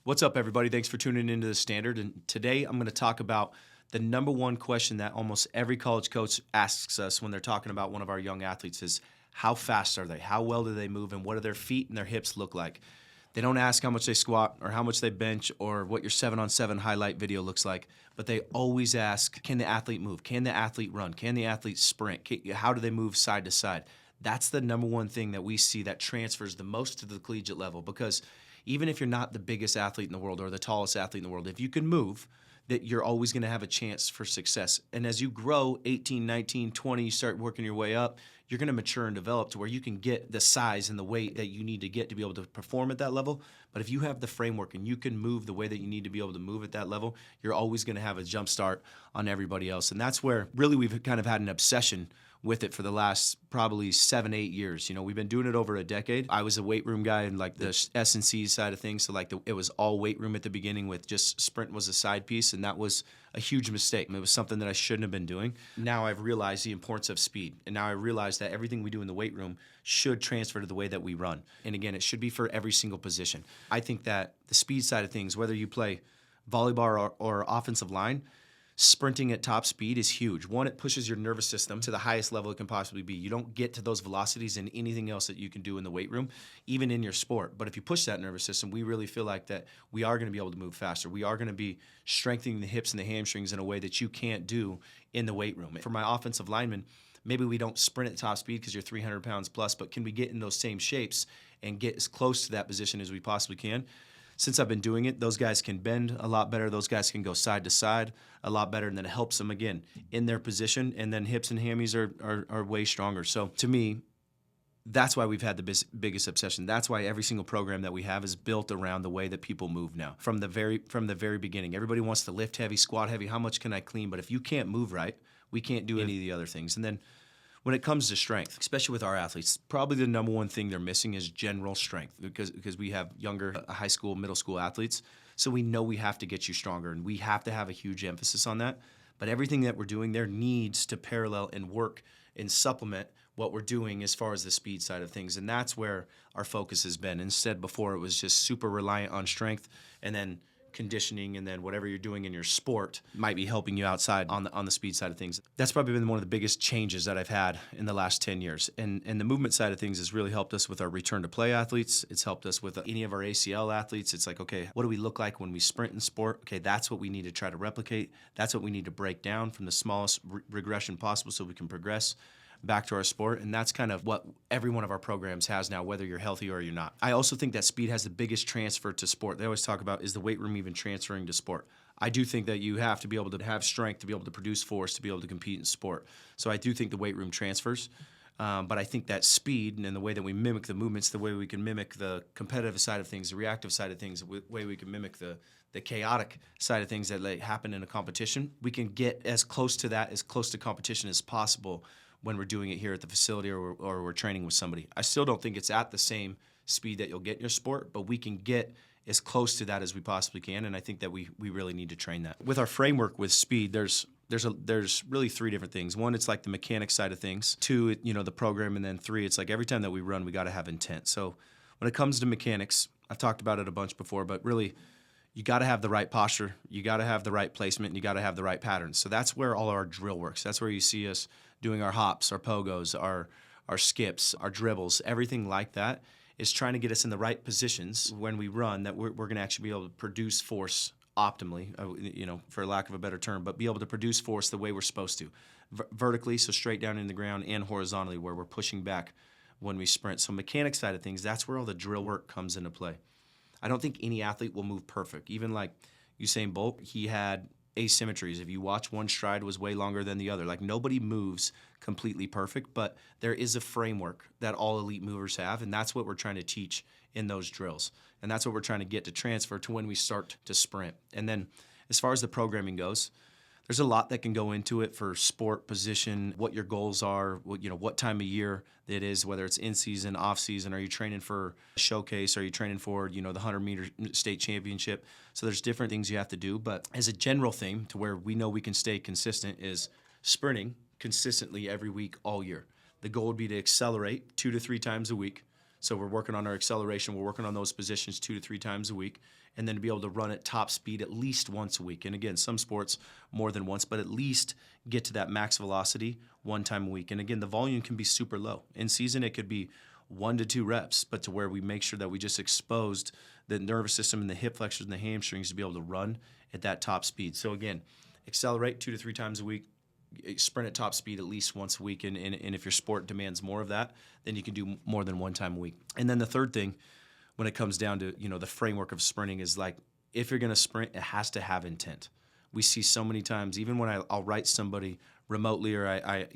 What's up, everybody? Thanks for tuning into the Standard. And today I'm going to talk about the number one question that almost every college coach asks us when they're talking about one of our young athletes is how fast are they? How well do they move? And what do their feet and their hips look like? They don't ask how much they squat or how much they bench or what your 7-on-7 highlight video looks like, but they always ask, can the athlete move? Can the athlete run? Can the athlete sprint? How do they move side to side? That's the number one thing that we see that transfers the most to the collegiate level, because even if you're not the biggest athlete in the world or the tallest athlete in the world, if you can move, that you're always going to have a chance for success. And as you grow 18, 19, 20, you start working your way up, you're going to mature and develop to where you can get the size and the weight that you need to get to be able to perform at that level. But if you have the framework and you can move the way that you need to be able to move at that level, you're always going to have a jump start on everybody else. And that's where really we've kind of had an obsession with it for the last probably 7-8 years. You know, we've been doing it over a decade. I was a weight room guy and like the S&C side of things. So like it was all weight room at the beginning with just sprint was a side piece. And that was a huge mistake. It was something that I shouldn't have been doing. Now I've realized the importance of speed. And now I realize that everything we do in the weight room should transfer to the way that we run. And again, it should be for every single position. I think that the speed side of things, whether you play volleyball or offensive line, sprinting at top speed is huge. One, it pushes your nervous system to the highest level it can possibly be. You don't get to those velocities in anything else that you can do in the weight room, even in your sport. But if you push that nervous system, we really feel like that we are going to be able to move faster. We are going to be strengthening the hips and the hamstrings in a way that you can't do in the weight room. For my offensive linemen, maybe we don't sprint at top speed because you're 300 pounds plus, but can we get in those same shapes and get as close to that position as we possibly can? Since I've been doing it, those guys can bend a lot better. Those guys can go side to side a lot better, and then it helps them, again, in their position, and then hips and hammies are way stronger. So to me, that's why we've had the biggest obsession. That's why every single program that we have is built around the way that people move now. From the very beginning, everybody wants to lift heavy, squat heavy, how much can I clean? But if you can't move right, we can't do any of the other things. And then when it comes to strength, especially with our athletes, probably the number one thing they're missing is general strength, because we have younger high school, middle school athletes. So we know we have to get you stronger, and we have to have a huge emphasis on that. But everything that we're doing there needs to parallel and work and supplement what we're doing as far as the speed side of things. And that's where our focus has been. Instead, before it was just super reliant on strength, and then conditioning, and then whatever you're doing in your sport might be helping you outside on the speed side of things. That's probably been one of the biggest changes that I've had in the last 10 years. And the movement side of things has really helped us with our return to play athletes. It's helped us with any of our ACL athletes. It's like, okay, what do we look like when we sprint in sport? Okay, that's what we need to try to replicate. That's what we need to break down from the smallest regression possible so we can progress back to our sport. And that's kind of what every one of our programs has now, whether you're healthy or you're not. I also think that speed has the biggest transfer to sport. They always talk about, is the weight room even transferring to sport? I do think that you have to be able to have strength to be able to produce force, to be able to compete in sport. So I do think the weight room transfers. But I think that speed and the way that we mimic the movements, the way we can mimic the competitive side of things, the reactive side of things, the way we can mimic the chaotic side of things that happen in a competition, we can get as close to competition as possible when we're doing it here at the facility or we're training with somebody. I still don't think it's at the same speed that you'll get in your sport, but we can get as close to that as we possibly can, and I think that we really need to train that. With our framework with speed, there's really three different things. One, it's like the mechanics side of things. Two, the program, and then three, it's like every time that we run, we got to have intent. So when it comes to mechanics, I've talked about it a bunch before, but really, you got to have the right posture, you got to have the right placement, and you got to have the right patterns. So that's where all our drill works. That's where you see us doing our hops, our pogos, our skips, our dribbles, everything like that is trying to get us in the right positions when we run, that we're going to actually be able to produce force optimally, for lack of a better term, but be able to produce force the way we're supposed to. Vertically, so straight down in the ground, and horizontally, where we're pushing back when we sprint. So mechanics side of things, that's where all the drill work comes into play. I don't think any athlete will move perfect. Even like Usain Bolt, he had asymmetries. If you watch, one stride was way longer than the other. Like, nobody moves completely perfect, but there is a framework that all elite movers have, and that's what we're trying to teach in those drills. And that's what we're trying to get to transfer to when we start to sprint. And then as far as the programming goes, there's a lot that can go into it for sport, position, what your goals are, what time of year it is, whether it's in season, off season. Are you training for a showcase? Are you training for, the 100-meter state championship? So there's different things you have to do. But as a general thing to where we know we can stay consistent is sprinting consistently every week all year. The goal would be to accelerate 2 to 3 times a week, So we're working on our acceleration. We're working on those positions 2 to 3 times a week, and then to be able to run at top speed at least once a week. And again, some sports more than once, but at least get to that max velocity 1 time a week. And again, the volume can be super low. In season, it could be 1 to 2 reps, but to where we make sure that we just exposed the nervous system and the hip flexors and the hamstrings to be able to run at that top speed. So again, accelerate 2 to 3 times a week, sprint at top speed at least once a week, and if your sport demands more of that, then you can do more than 1 time a week. And then the third thing, when it comes down to the framework of sprinting, is like, if you're going to sprint, it has to have intent. We see so many times, even when I'll write somebody remotely, or I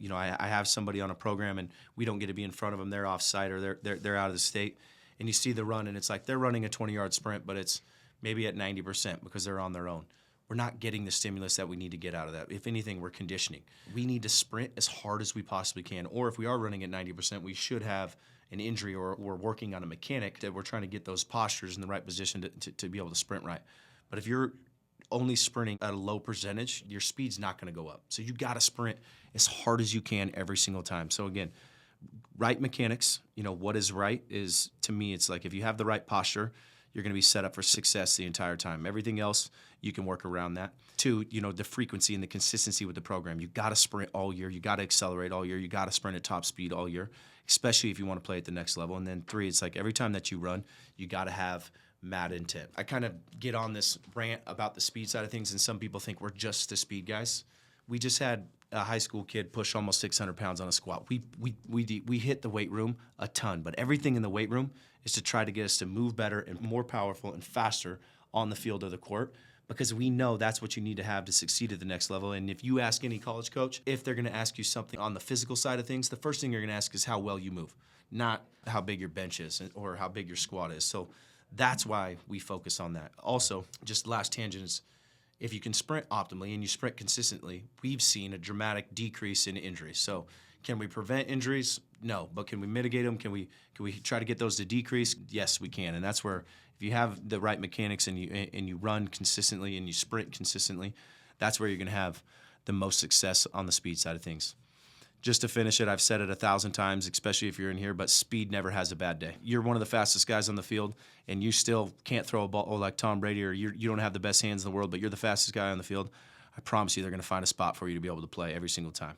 have somebody on a program and we don't get to be in front of them, they're off site or they're out of the state, and you see the run and it's like they're running a 20-yard sprint, but it's maybe at 90% because they're on their own. We're not getting the stimulus that we need to get out of that. If anything, we're conditioning. We need to sprint as hard as we possibly can, or if we are running at 90%, we should have an injury, or we're working on a mechanic that we're trying to get those postures in the right position to be able to sprint right. But if you're only sprinting at a low percentage, your speed's not going to go up. So you got to sprint as hard as you can every single time. So again, right mechanics, what is right is, to me, it's like if you have the right posture, you're going to be set up for success the entire time. Everything else, you can work around that. 2, the frequency and the consistency with the program. You got to sprint all year. You got to accelerate all year. You got to sprint at top speed all year, especially if you want to play at the next level. And then 3, it's like every time that you run, you got to have mad intent. I kind of get on this rant about the speed side of things, and some people think we're just the speed guys. We just had a high school kid push almost 600 pounds on a squat. We hit the weight room a ton, but everything in the weight room is to try to get us to move better and more powerful and faster on the field of the court, because we know that's what you need to have to succeed at the next level. And if you ask any college coach, if they're going to ask you something on the physical side of things, the first thing you're going to ask is how well you move, not how big your bench is or how big your squat is. So that's why we focus on that. Also, just last tangent is, if you can sprint optimally and you sprint consistently, we've seen a dramatic decrease in injuries. So can we prevent injuries? No. But can we mitigate them? Can we try to get those to decrease? Yes, we can. And that's where, if you have the right mechanics and you run consistently and you sprint consistently, that's where you're going to have the most success on the speed side of things. Just to finish it, I've said it 1,000 times, especially if you're in here, but speed never has a bad day. You're one of the fastest guys on the field, and you still can't throw a ball like Tom Brady, or you don't have the best hands in the world, but you're the fastest guy on the field. I promise you they're going to find a spot for you to be able to play every single time.